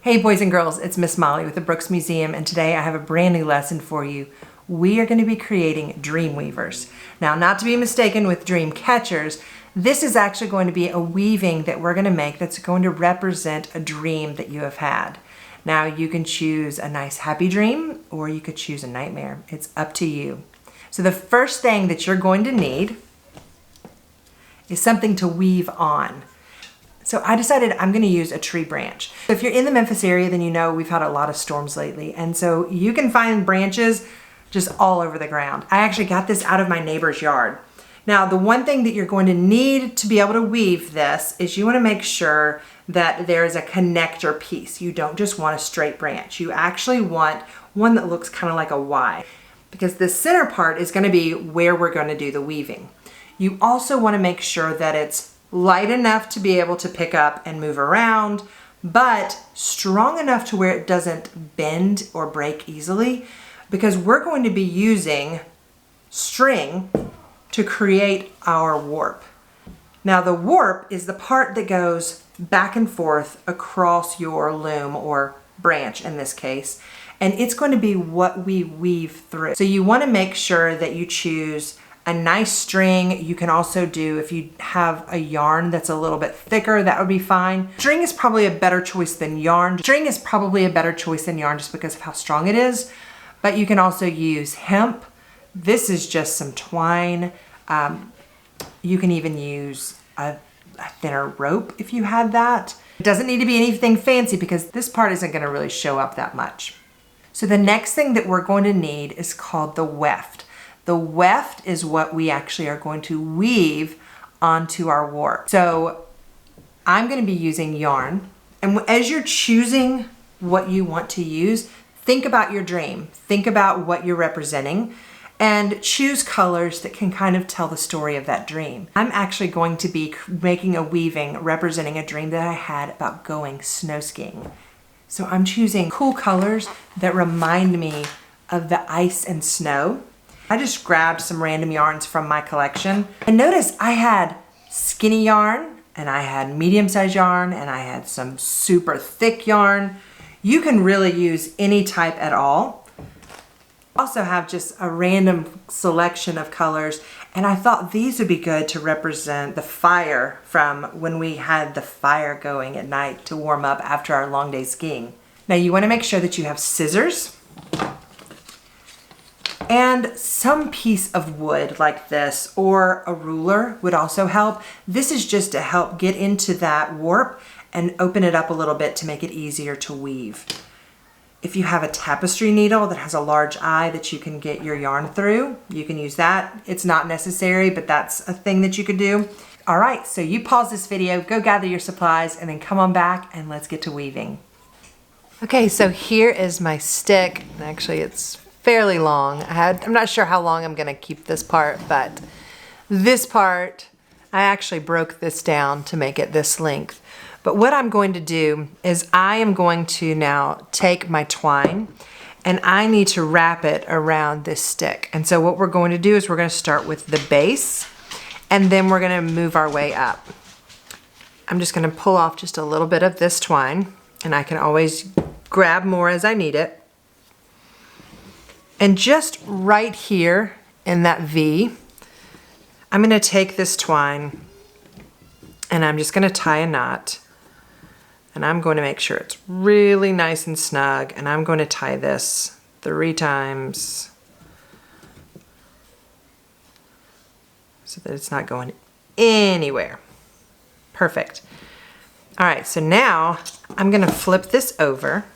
Hey boys and girls, it's Miss Molly with the Brooks Museum, and today I have a brand new lesson for you. We are going to be creating dream weavers. Now, not to be mistaken with dream catchers, this is actually going to be a weaving that we're going to make that's going to represent a dream that you have had. Now, you can choose a nice happy dream or you could choose a nightmare. It's up to you. So the first thing that you're going to need is something to weave on. So I decided I'm going to use a tree branch. If you're in the Memphis area, then you know we've had a lot of storms lately. And so you can find branches just all over the ground. I actually got this out of my neighbor's yard. Now, the one thing that you're going to need to be able to weave this is you want to make sure that there's a connector piece. You don't just want a straight branch. You actually want one that looks kind of like a Y, because the center part is going to be where we're going to do the weaving. You also want to make sure that it's light enough to be able to pick up and move around, but strong enough to where it doesn't bend or break easily, because we're going to be using string to create our warp. Now, the warp is the part that goes back and forth across your loom or branch in this case, and it's going to be what we weave through. So you want to make sure that you choose a nice string. You can also do, if you have a yarn that's a little bit thicker, that would be fine. String is probably a better choice than yarn. String is probably a better choice than yarn just because of how strong it is, but you can also use hemp. This is just some twine. You can even use a thinner rope if you had that. It doesn't need to be anything fancy because this part isn't going to really show up that much. So the next thing that we're going to need is called the weft. The weft is what we actually are going to weave onto our warp. So I'm going to be using yarn. And as you're choosing what you want to use, think about your dream. Think about what you're representing and choose colors that can kind of tell the story of that dream. I'm actually going to be making a weaving representing a dream that I had about going snow skiing. So I'm choosing cool colors that remind me of the ice and snow. I just grabbed some random yarns from my collection. And notice I had skinny yarn, and I had medium-sized yarn, and I had some super thick yarn. You can really use any type at all. Also have just a random selection of colors, and I thought these would be good to represent the fire from when we had the fire going at night to warm up after our long day skiing. Now you want to make sure that you have scissors and some piece of wood like this, or a ruler would also help. This is just to help get into that warp and open it up a little bit to make it easier to weave. If you have a tapestry needle that has a large eye that you can get your yarn through, you can use that. It's not necessary, but that's a thing that you could do. All right, so you pause this video, go gather your supplies, and then come on back and let's get to weaving. Okay, so here is my stick. Actually, it's fairly long. I'm not sure how long I'm gonna keep this part, but this part, I actually broke this down to make it this length. But what I'm going to do is I am going to now take my twine and I need to wrap it around this stick. And so what we're going to do is we're gonna start with the base and then we're gonna move our way up. I'm just gonna pull off just a little bit of this twine, and I can always grab more as I need it. And just right here in that V, I'm gonna take this twine and I'm just gonna tie a knot, and I'm going to make sure it's really nice and snug, and I'm going to tie this 3 times so that it's not going anywhere. Perfect. All right, so now I'm gonna flip this over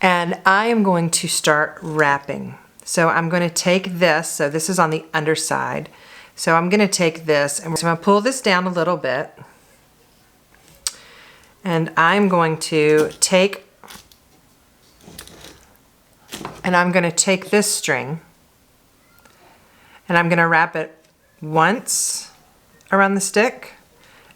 and I am going to start wrapping. So I'm going to take this, so this is on the underside. So I'm going to take this and I'm going to pull this down a little bit. And I'm going to take this string and I'm going to wrap it once around the stick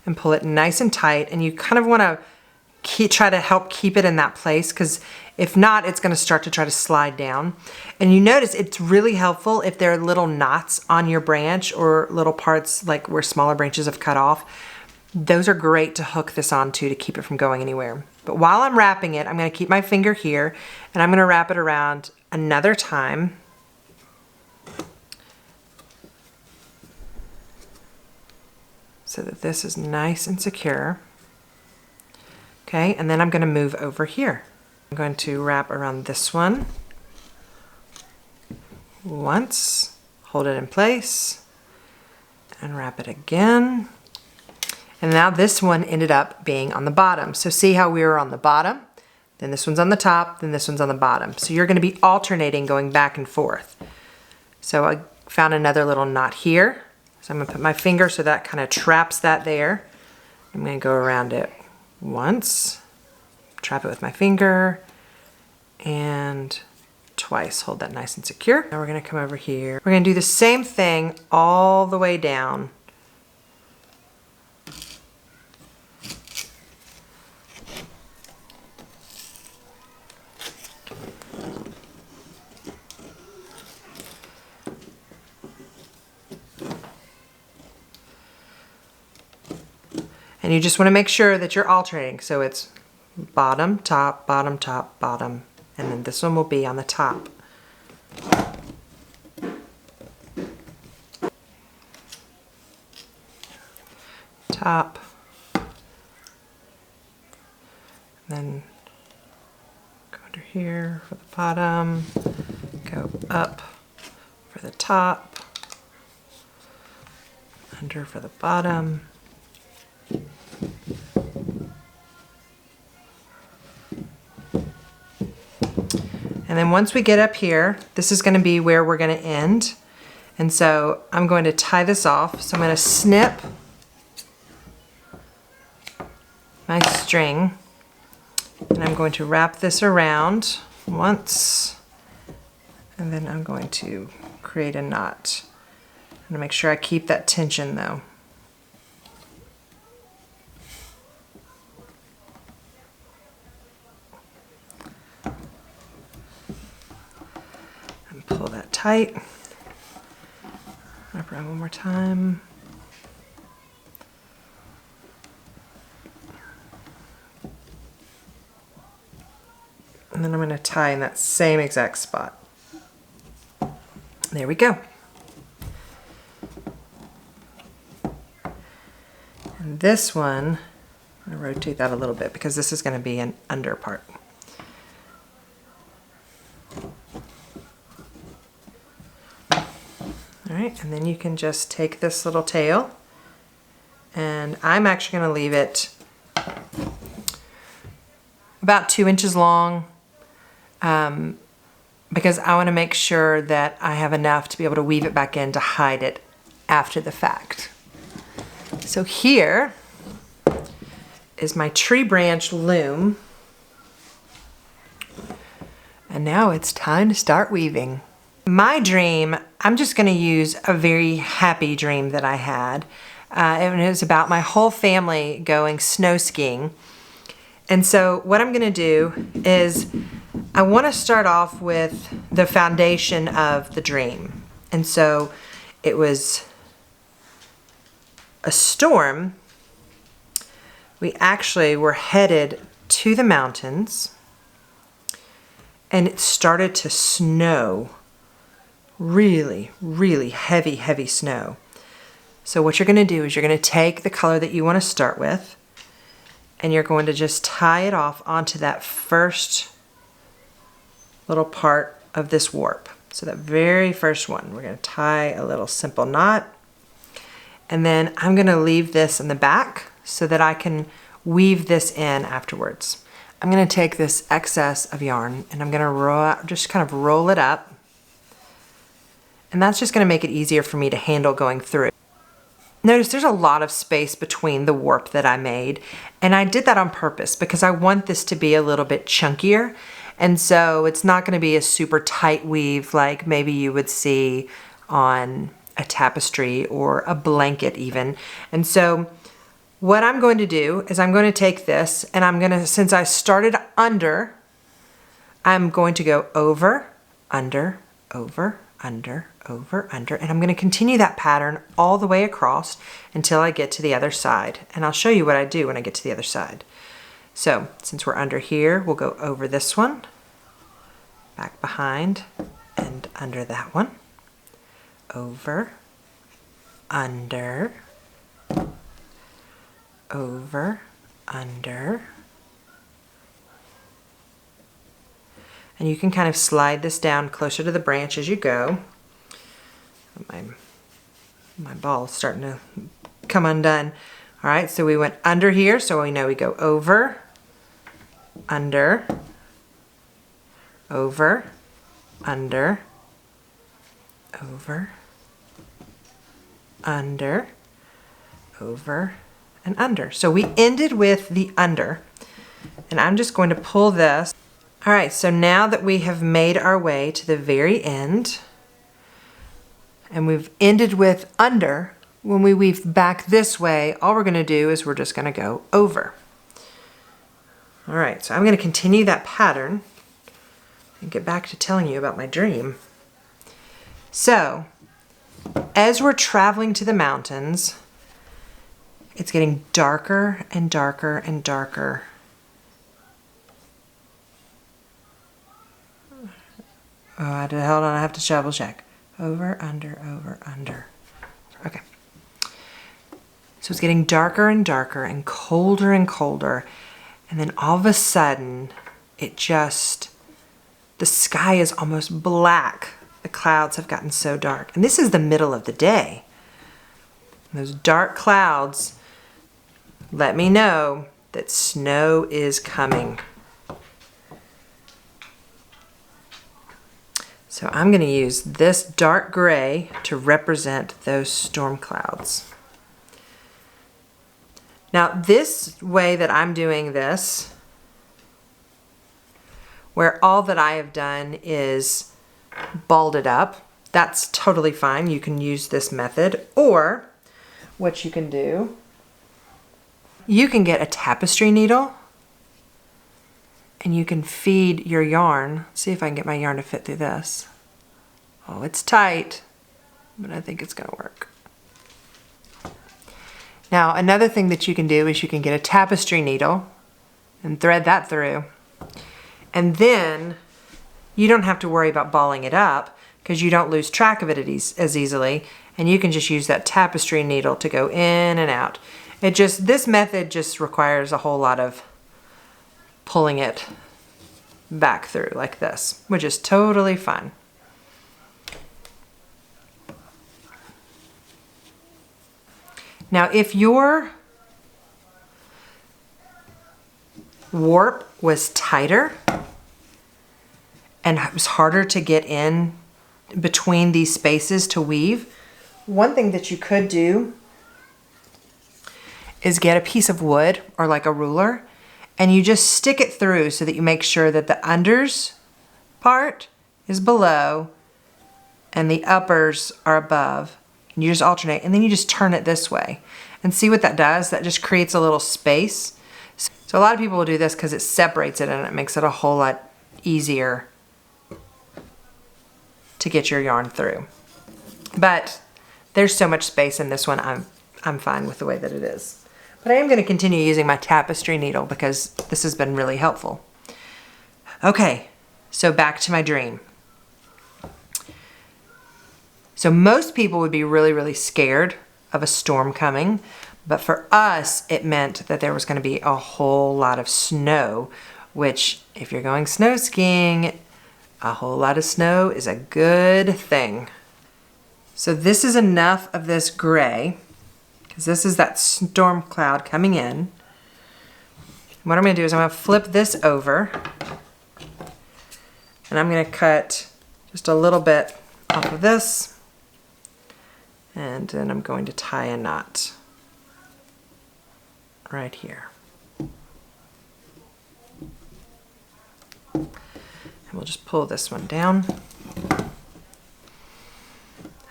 and pull it nice and tight. And you kind of want to try to help keep it in that place, because if not, it's going to start to try to slide down. And you notice it's really helpful if there are little knots on your branch or little parts like where smaller branches have cut off. Those are great to hook this onto to keep it from going anywhere. But while I'm wrapping it, I'm going to keep my finger here and I'm going to wrap it around another time. So that this is nice and secure. Okay, and then I'm going to move over here. I'm going to wrap around this one once, hold it in place, and wrap it again. And now this one ended up being on the bottom. So see how we were on the bottom, then this one's on the top, then this one's on the bottom. So you're going to be alternating, going back and forth. So I found another little knot here. So I'm going to put my finger so that kind of traps that there. I'm going to go around it once, trap it with my finger, and twice. Hold that nice and secure. Now we're going to come over here. We're going to do the same thing all the way down. And you just want to make sure that you're alternating. So it's bottom, top, bottom, top, bottom. And then this one will be on the top. Top. And then go under here for the bottom. Go up for the top. Under for the bottom. And then once we get up here, this is going to be where we're going to end. And so I'm going to tie this off. So I'm going to snip my string and I'm going to wrap this around once, and then I'm going to create a knot. I'm going to make sure I keep that tension though. Pull that tight. Wrap around one more time. And then I'm going to tie in that same exact spot. There we go. And this one, I'm going to rotate that a little bit because this is going to be an under part. All right, and then you can just take this little tail, and I'm actually going to leave it about 2 inches long because I want to make sure that I have enough to be able to weave it back in to hide it after the fact. So here is my tree branch loom, and now it's time to start weaving. My dream, I'm just going to use a very happy dream that I had. And it was about my whole family going snow skiing. And so what I'm going to do is I want to start off with the foundation of the dream. And so it was a storm. We actually were headed to the mountains and it started to snow. Really, really heavy, heavy snow. So what you're going to do is you're going to take the color that you want to start with and you're going to just tie it off onto that first little part of this warp. So that very first one, we're going to tie a little simple knot, and then I'm going to leave this in the back so that I can weave this in afterwards. I'm going to take this excess of yarn and I'm going to just kind of roll it up. And that's just going to make it easier for me to handle going through. Notice there's a lot of space between the warp that I made, and I did that on purpose because I want this to be a little bit chunkier, and so it's not going to be a super tight weave like maybe you would see on a tapestry or a blanket even. And so what I'm going to do is I'm going to take this and I'm going to, since I started under, I'm going to go over, under, over, under, over, under, and I'm going to continue that pattern all the way across until I get to the other side. And I'll show you what I do when I get to the other side. So since we're under here, we'll go over this one, back behind, and under that one, over, under, over, under. And you can kind of slide this down closer to the branch as you go. My ball is starting to come undone. All right, so we went under here, so we know we go over, under, over, under, over, under, over, and under. So we ended with the under, and I'm just going to pull this. All right, so now that we have made our way to the very end, and we've ended with under, when we weave back this way, all we're gonna do is we're just gonna go over. All right, so I'm gonna continue that pattern and get back to telling you about my dream. So, as we're traveling to the mountains, it's getting darker and darker and darker. Oh, hold on, I have to double check. Over, under. Okay. So it's getting darker and darker and colder and colder. And then all of a sudden, the sky is almost black. The clouds have gotten so dark. And this is the middle of the day. And those dark clouds let me know that snow is coming. So I'm going to use this dark gray to represent those storm clouds. Now this way that I'm doing this, where all that I have done is balled it up, that's totally fine. You can use this method, or what you can do, you can get a tapestry needle and you can feed your yarn. See if I can get my yarn to fit through this. Oh, it's tight, but I think it's gonna work. Now, another thing that you can do is you can get a tapestry needle and thread that through. And then you don't have to worry about balling it up because you don't lose track of it as easily. And you can just use that tapestry needle to go in and out. This method just requires a whole lot of pulling it back through like this, which is totally fine. Now, if your warp was tighter and it was harder to get in between these spaces to weave, one thing that you could do is get a piece of wood or like a ruler, and you just stick it through so that you make sure that the unders part is below and the uppers are above. And you just alternate, and then you just turn it this way. And see what that does? That just creates a little space. So a lot of people will do this because it separates it and it makes it a whole lot easier to get your yarn through. But there's so much space in this one, I'm fine with the way that it is. But I am going to continue using my tapestry needle because this has been really helpful. Okay, so back to my dream. So most people would be really, really scared of a storm coming, but for us, it meant that there was going to be a whole lot of snow, which if you're going snow skiing, a whole lot of snow is a good thing. So this is enough of this gray, because this is that storm cloud coming in. What I'm going to do is I'm going to flip this over, and I'm going to cut just a little bit off of this. And then I'm going to tie a knot right here. And we'll just pull this one down.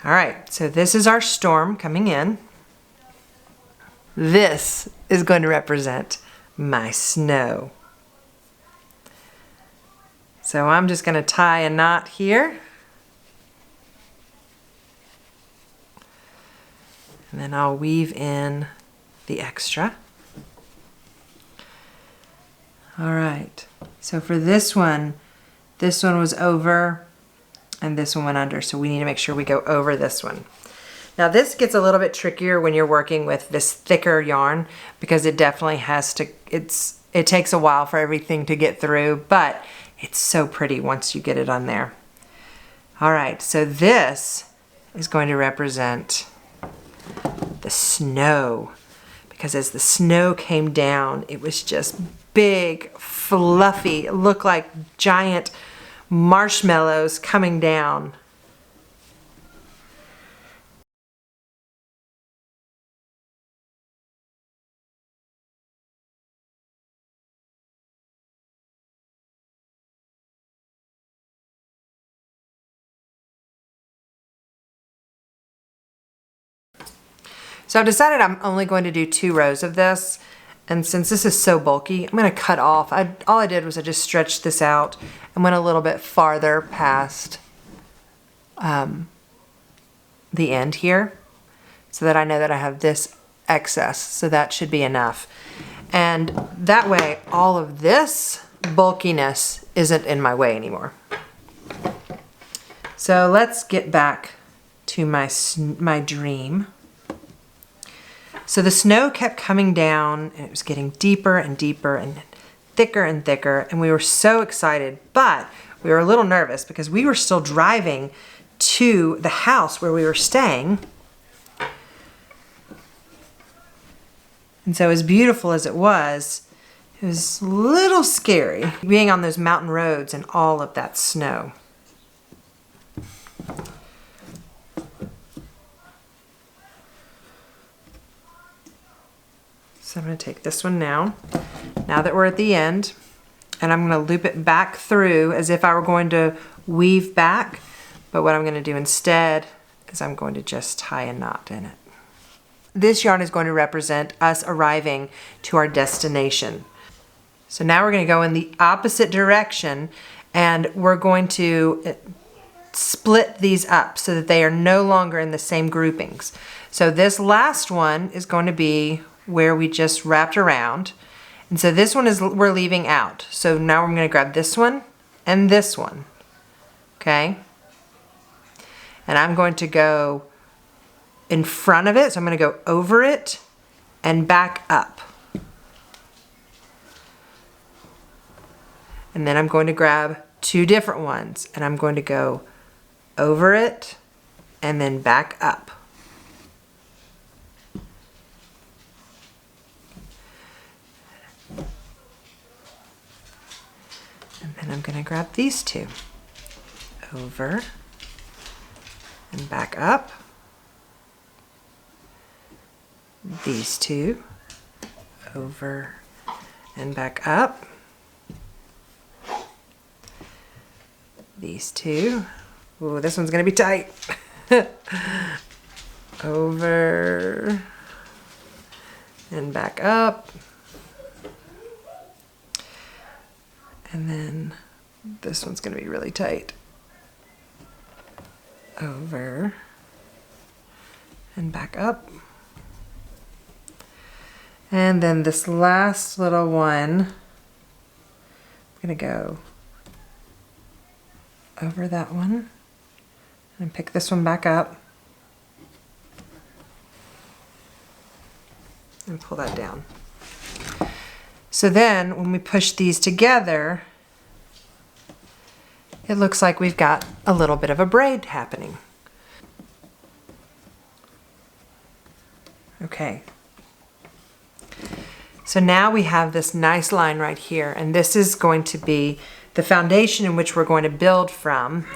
All right, so this is our storm coming in. This is going to represent my snow. So I'm just going to tie a knot here. And then I'll weave in the extra. All right, so for this one was over and this one went under, so we need to make sure we go over this one. Now this gets a little bit trickier when you're working with this thicker yarn because it definitely has to, it takes a while for everything to get through, but it's so pretty once you get it on there. All right, so this is going to represent the snow, because as the snow came down, it was just big, fluffy, it looked like giant marshmallows coming down. So I've decided I'm only going to do 2 rows of this. And since this is so bulky, I'm going to cut off. All I did was I just stretched this out and went a little bit farther past the end here so that I know that I have this excess. So that should be enough. And that way, all of this bulkiness isn't in my way anymore. So let's get back to my dream. So the snow kept coming down and it was getting deeper and deeper and thicker, and we were so excited, but we were a little nervous because we were still driving to the house where we were staying. And so as beautiful as it was a little scary being on those mountain roads and all of that snow. So I'm going to take this one now that we're at the end, and I'm going to loop it back through as if I were going to weave back, but what I'm going to do instead is I'm going to just tie a knot in it. This yarn is going to represent us arriving to our destination. So now we're going to go in the opposite direction, and we're going to split these up so that they are no longer in the same groupings. So this last one is going to be where we just wrapped around. And so this one we're leaving out. So now I'm going to grab this one and this one. Okay? And I'm going to go in front of it. So I'm going to go over it and back up. And then I'm going to grab 2 different ones and I'm going to go over it and then back up. And then I'm going to grab these 2. Over and back up. These 2. Over and back up. These 2. Ooh, this one's going to be tight. Over and back up. And then this one's going to be really tight. Over and back up. And then this last little one, I'm going to go over that one and pick this one back up and pull that down. So then when we push these together, it looks like we've got a little bit of a braid happening. Okay. So now we have this nice line right here, and this is going to be the foundation in which we're going to build from,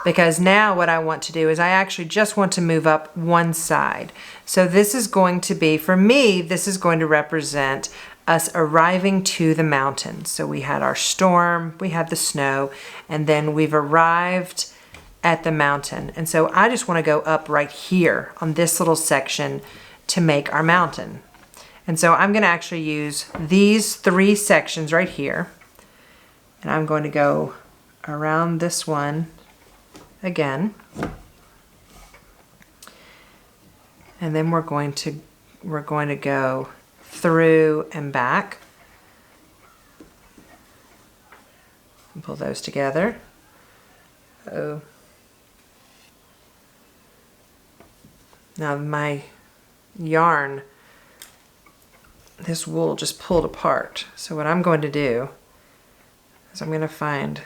because now what I want to do is I actually just want to move up one side. So this is going to be, for me, this is going to represent us arriving to the mountain. So we had our storm, we had the snow, and then we've arrived at the mountain. And so I just want to go up right here on this little section to make our mountain. And so I'm going to actually use these 3 sections right here. And I'm going to go around this one again. And then we're going to go through and back. And pull those together. Oh. Now my yarn, this wool just pulled apart. So what I'm going to do is I'm going to find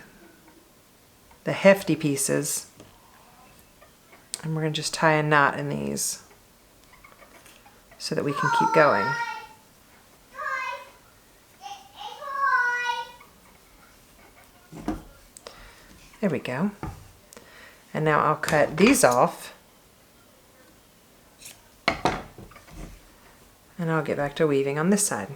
the hefty pieces and we're going to just tie a knot in these so that we can keep going. There we go. And now I'll cut these off and I'll get back to weaving on this side.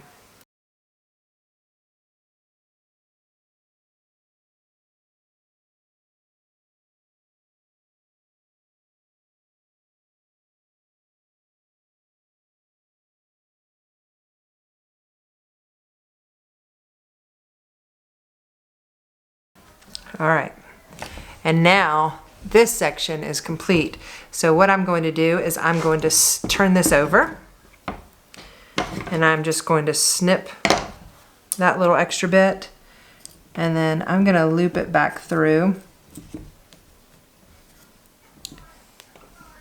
All right, and now this section is complete. So what I'm going to do is I'm going to turn this over and I'm just going to snip that little extra bit and then I'm going to loop it back through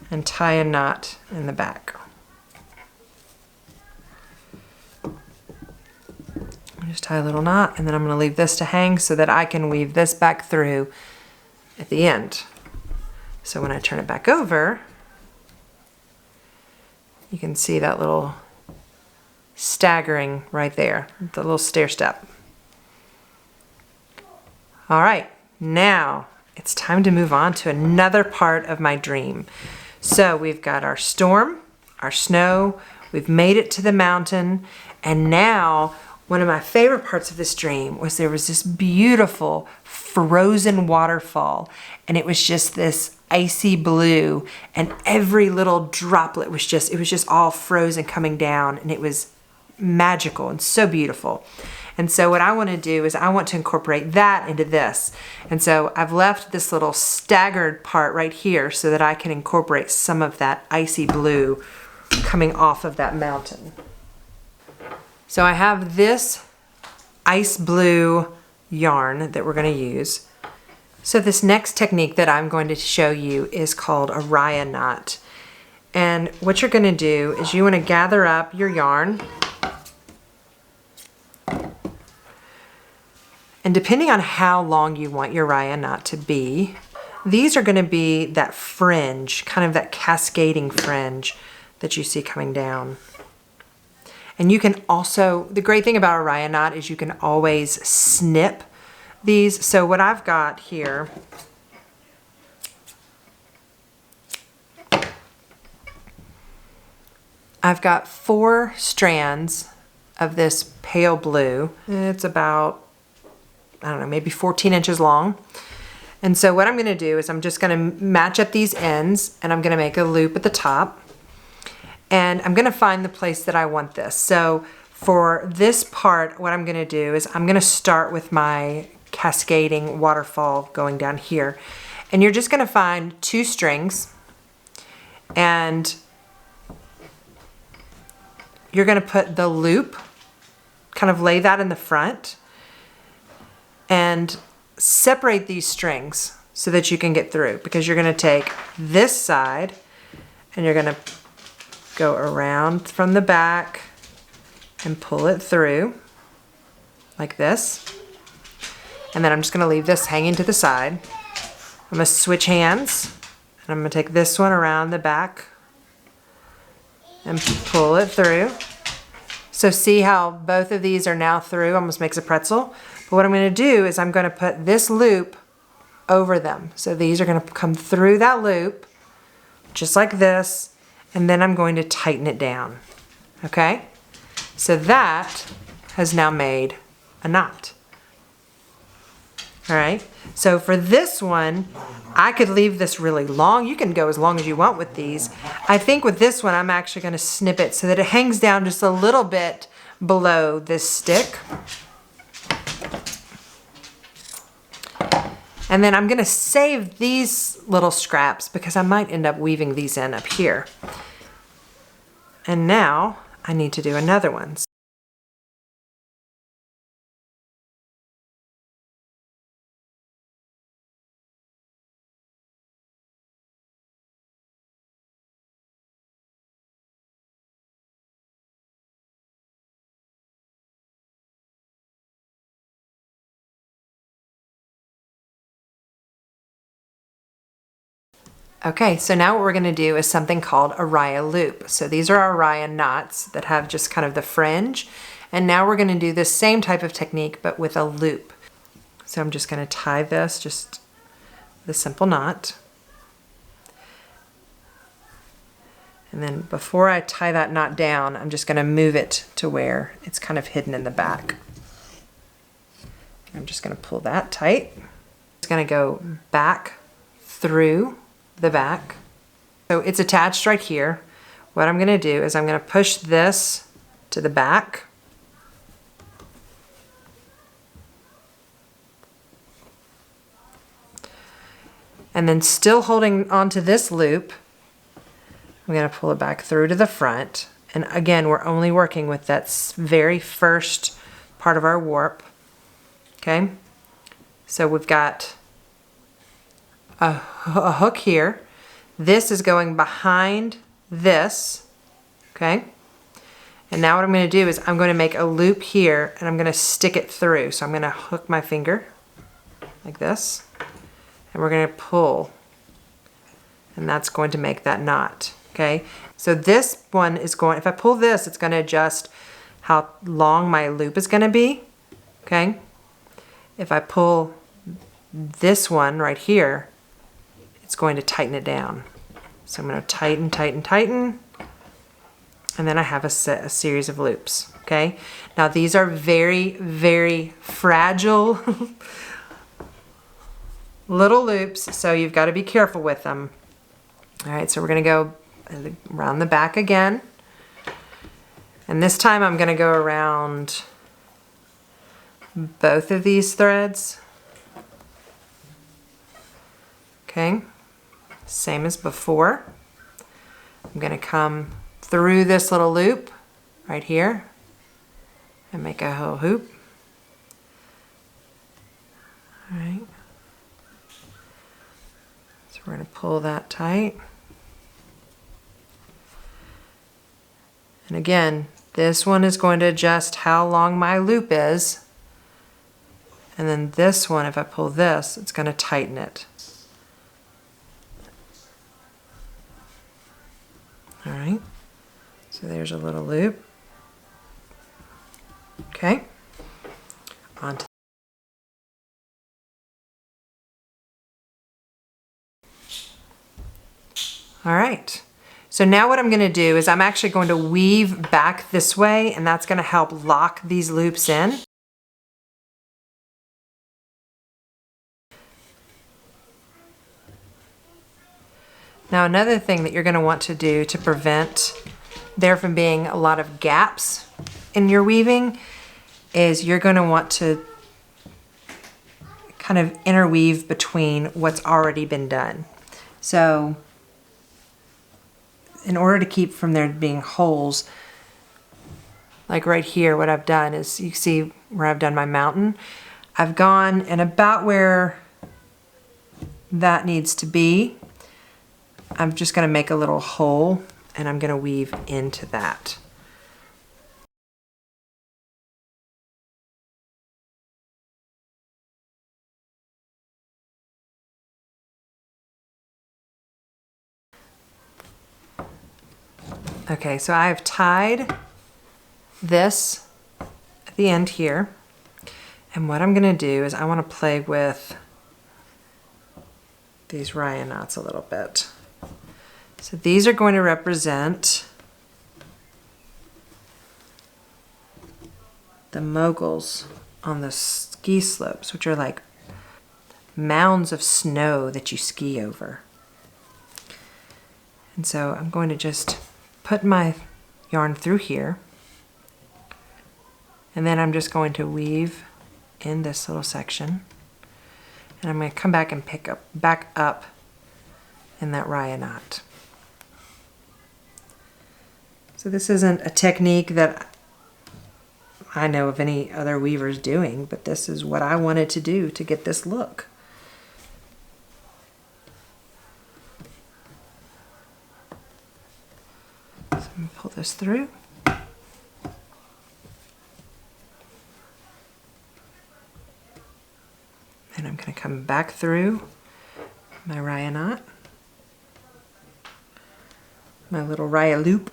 and tie a knot in the back. Just tie a little knot and then I'm going to leave this to hang so that I can weave this back through at the end. So when I turn it back over, you can see that little staggering right there, the little stair step. All right, now it's time to move on to another part of my dream. So we've got our storm, our snow, we've made it to the mountain, and now one of my favorite parts of this dream was there was this beautiful frozen waterfall, and it was just this icy blue, and every little droplet was just all frozen coming down, and it was magical and so beautiful. And so what I want to do is I want to incorporate that into this. And so I've left this little staggered part right here so that I can incorporate some of that icy blue coming off of that mountain. So I have this ice blue yarn that we're going to use. So this next technique that I'm going to show you is called a Arya knot. And what you're going to do is you want to gather up your yarn. And depending on how long you want your Arya knot to be, these are going to be that fringe, kind of that cascading fringe that you see coming down. And you can also, the great thing about a Arya knot is you can always snip these. So what I've got here, I've got 4 strands of this pale blue. It's about, I don't know, maybe 14 inches long. And so what I'm going to do is I'm just going to match up these ends and I'm going to make a loop at the top. And I'm going to find the place that I want this. So for this part, what I'm going to do is I'm going to start with my cascading waterfall going down here. And you're just going to find 2 strings and you're going to put the loop, kind of lay that in the front and separate these strings so that you can get through, because you're going to take this side and you're going to go around from the back and pull it through like this. And then I'm just going to leave this hanging to the side. I'm going to switch hands and I'm going to take this one around the back and pull it through. So see how both of these are now through, almost makes a pretzel. But what I'm going to do is I'm going to put this loop over them. So these are going to come through that loop just like this. And then I'm going to tighten it down, okay? So that has now made a knot. All right, so for this one, I could leave this really long. You can go as long as you want with these. I think with this one, I'm actually gonna snip it so that it hangs down just a little bit below this stick. And then I'm gonna save these little scraps because I might end up weaving these in up here. And now I need to do another one. Okay, so now what we're going to do is something called Arya Loop. So these are our Arya knots that have just kind of the fringe. And now we're going to do the same type of technique, but with a loop. So I'm just going to tie this, just the simple knot. And then before I tie that knot down, I'm just going to move it to where it's kind of hidden in the back. I'm just going to pull that tight. It's going to go back through the back. So it's attached right here. What I'm going to do is I'm going to push this to the back. And then still holding onto this loop, I'm going to pull it back through to the front. And again, we're only working with that very first part of our warp. Okay? So we've got a hook here. This is going behind this. Okay? And now what I'm going to do is I'm going to make a loop here and I'm going to stick it through. So I'm going to hook my finger like this. And we're going to pull. And that's going to make that knot. Okay? So this one is going, if I pull this, it's going to adjust how long my loop is going to be. Okay? If I pull this one right here, it's going to tighten it down. So I'm going to tighten, tighten, tighten. And then I have a series of loops. Okay? Now these are very, very fragile little loops, so you've got to be careful with them. All right, so we're going to go around the back again. And this time I'm going to go around both of these threads. Okay, same as before. I'm going to come through this little loop right here and make a whole hoop. All right. So we're going to pull that tight. And again, this one is going to adjust how long my loop is. And then this one, if I pull this, it's going to tighten it. All right. So there's a little loop. Okay. On to all right. So now what I'm going to do is I'm actually going to weave back this way, and that's going to help lock these loops in. Now another thing that you're going to want to do to prevent there from being a lot of gaps in your weaving is you're going to want to kind of interweave between what's already been done. So in order to keep from there being holes, like right here, what I've done is, you see where I've done my mountain, I've gone and about where that needs to be, I'm just going to make a little hole and I'm going to weave into that. Okay, so I have tied this at the end here, and what I'm going to do is I want to play with these Arya knots a little bit. So these are going to represent the moguls on the ski slopes, which are like mounds of snow that you ski over. And so I'm going to just put my yarn through here, and then I'm just going to weave in this little section, and I'm going to come back and back up in that Arya knot. So this isn't a technique that I know of any other weavers doing, but this is what I wanted to do to get this look. So I'm going to pull this through. And I'm going to come back through my Arya knot, my little Arya loop.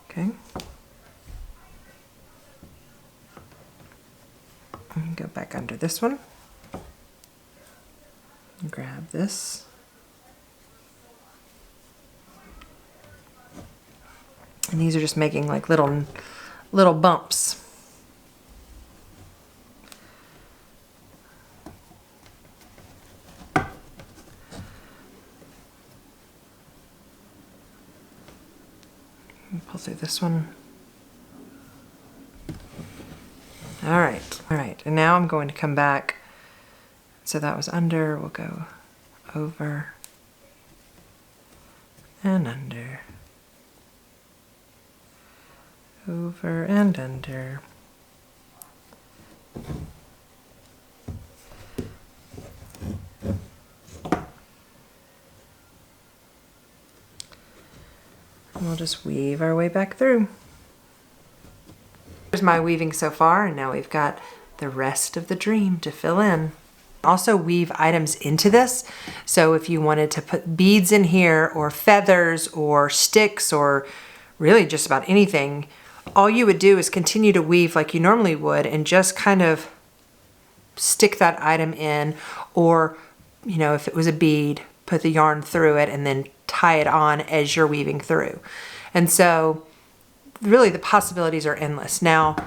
Okay. And go back under this one. And grab this. And these are just making like little bumps. Pull through this one. All right, and now I'm going to come back. So that was under, we'll go over and under, over and under. And we'll just weave our way back through. Here's my weaving so far, and now we've got the rest of the dream to fill in. Also weave items into this. So if you wanted to put beads in here, or feathers, or sticks, or really just about anything, all you would do is continue to weave like you normally would and just kind of stick that item in, or, you know, if it was a bead, put the yarn through it and then tie it on as you're weaving through. And so really the possibilities are endless. Now, I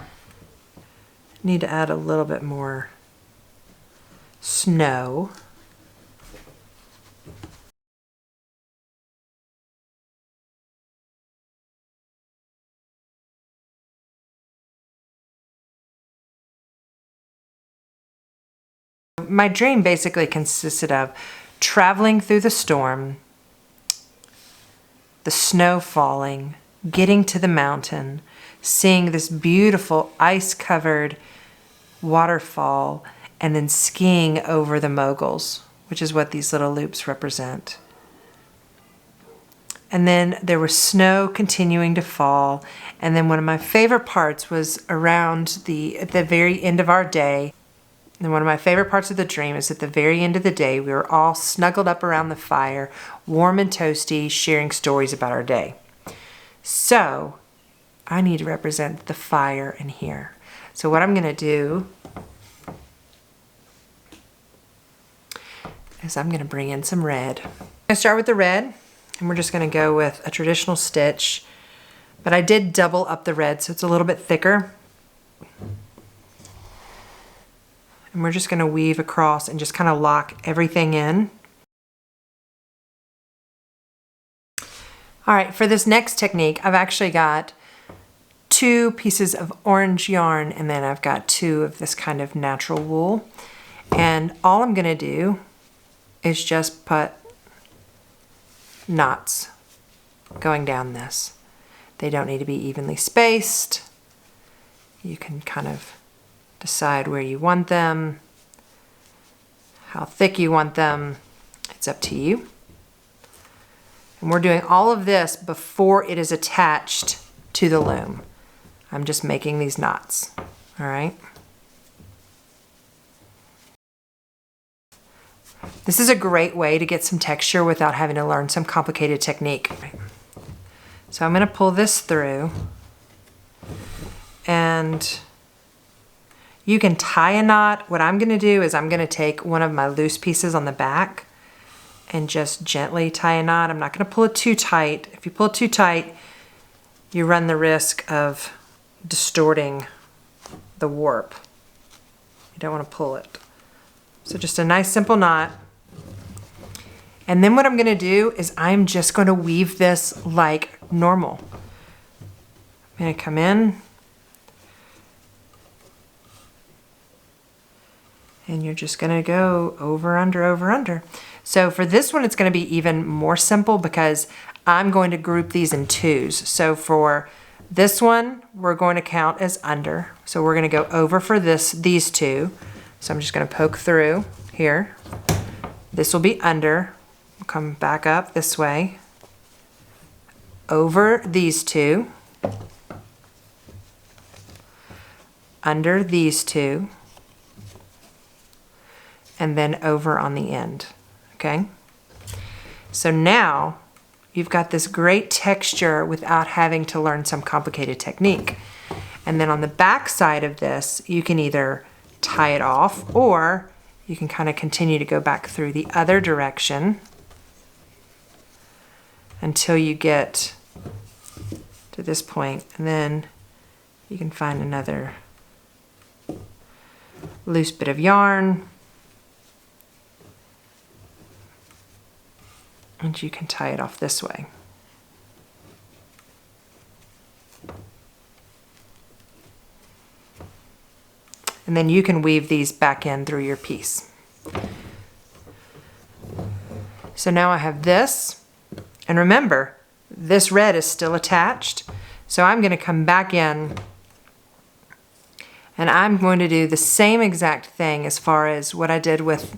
need to add a little bit more snow. My dream basically consisted of traveling through the storm, the snow falling, getting to the mountain, seeing this beautiful ice-covered waterfall, and then skiing over the moguls, which is what these little loops represent. And then there was snow continuing to fall, and then one of my favorite parts was around at the very end of our day. And one of my favorite parts of the dream is at the very end of the day, we were all snuggled up around the fire, warm and toasty, sharing stories about our day. So I need to represent the fire in here. So what I'm going to do is I'm going to bring in some red. I'm going to start with the red, and we're just going to go with a traditional stitch. But I did double up the red, so it's a little bit thicker. And we're just going to weave across and just kind of lock everything in. All right, for this next technique, I've actually got 2 pieces of orange yarn, and then I've got 2 of this kind of natural wool. And all I'm going to do is just put knots going down this. They don't need to be evenly spaced. You can kind of decide where you want them, how thick you want them. It's up to you. And we're doing all of this before it is attached to the loom. I'm just making these knots, all right? This is a great way to get some texture without having to learn some complicated technique. So I'm going to pull this through, and you can tie a knot. What I'm going to do is I'm going to take one of my loose pieces on the back and just gently tie a knot. I'm not going to pull it too tight. If you pull it too tight, you run the risk of distorting the warp. You don't want to pull it. So just a nice simple knot. And then what I'm going to do is I'm just going to weave this like normal. I'm going to come in, and you're just going to go over, under, over, under. So for this one, it's going to be even more simple because I'm going to group these in twos. So for this one, we're going to count as under. So we're going to go over for these two. So I'm just going to poke through here. This will be under. We'll come back up this way. Over these two. Under these two. And then over on the end. Okay? So now you've got this great texture without having to learn some complicated technique. And then on the back side of this, you can either tie it off or you can kind of continue to go back through the other direction until you get to this point, and then you can find another loose bit of yarn and you can tie it off this way. And then you can weave these back in through your piece. So now I have this, and remember, this red is still attached. So I'm going to come back in and I'm going to do the same exact thing as far as what I did with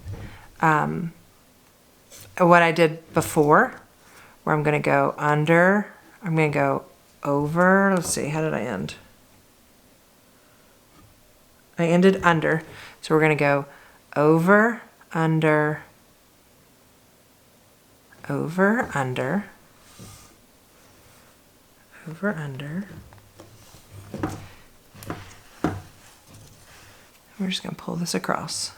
what I did before, where I'm going to go under, I'm going to go over. Let's see, how did I end? I ended under, so we're going to go over, under, over, under, over, under. We're just going to pull this across.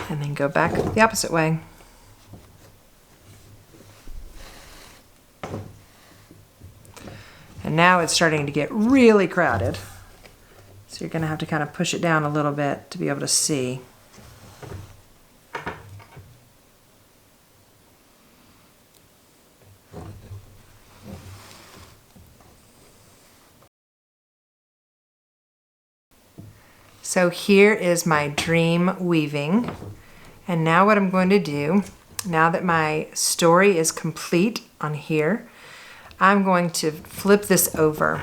And then go back the opposite way. And now it's starting to get really crowded. So you're going to have to kind of push it down a little bit to be able to see. So here is my dream weaving. And now what I'm going to do, now that my story is complete on here, I'm going to flip this over.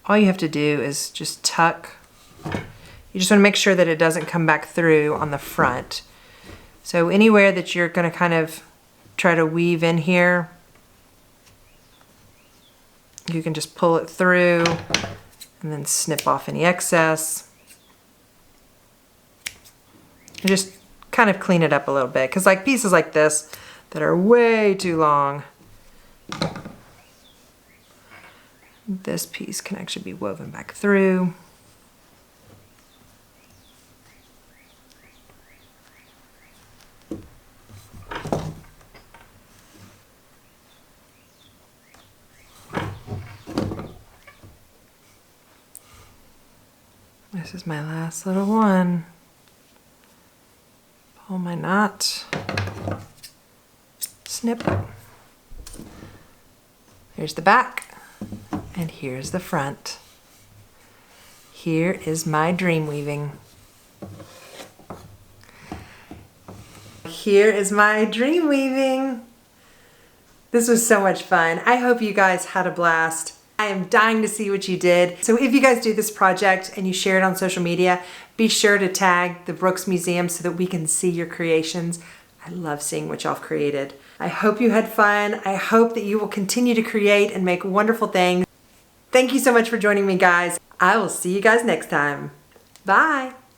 All you have to do is just tuck. You just want to make sure that it doesn't come back through on the front. So anywhere that you're going to kind of try to weave in here, you can just pull it through and then snip off any excess. And just kind of clean it up a little bit, because like pieces like this that are way too long, this piece can actually be woven back through. This is my last little one. Pull my knot, snip. Here's the back, and here's the front. Here is my dream weaving. Here is my dream weaving. This was so much fun. I hope you guys had a blast. I am dying to see what you did. So if you guys do this project and you share it on social media, be sure to tag the Brooks Museum so that we can see your creations. I love seeing what y'all have created. I hope you had fun. I hope that you will continue to create and make wonderful things. Thank you so much for joining me, guys. I will see you guys next time. Bye.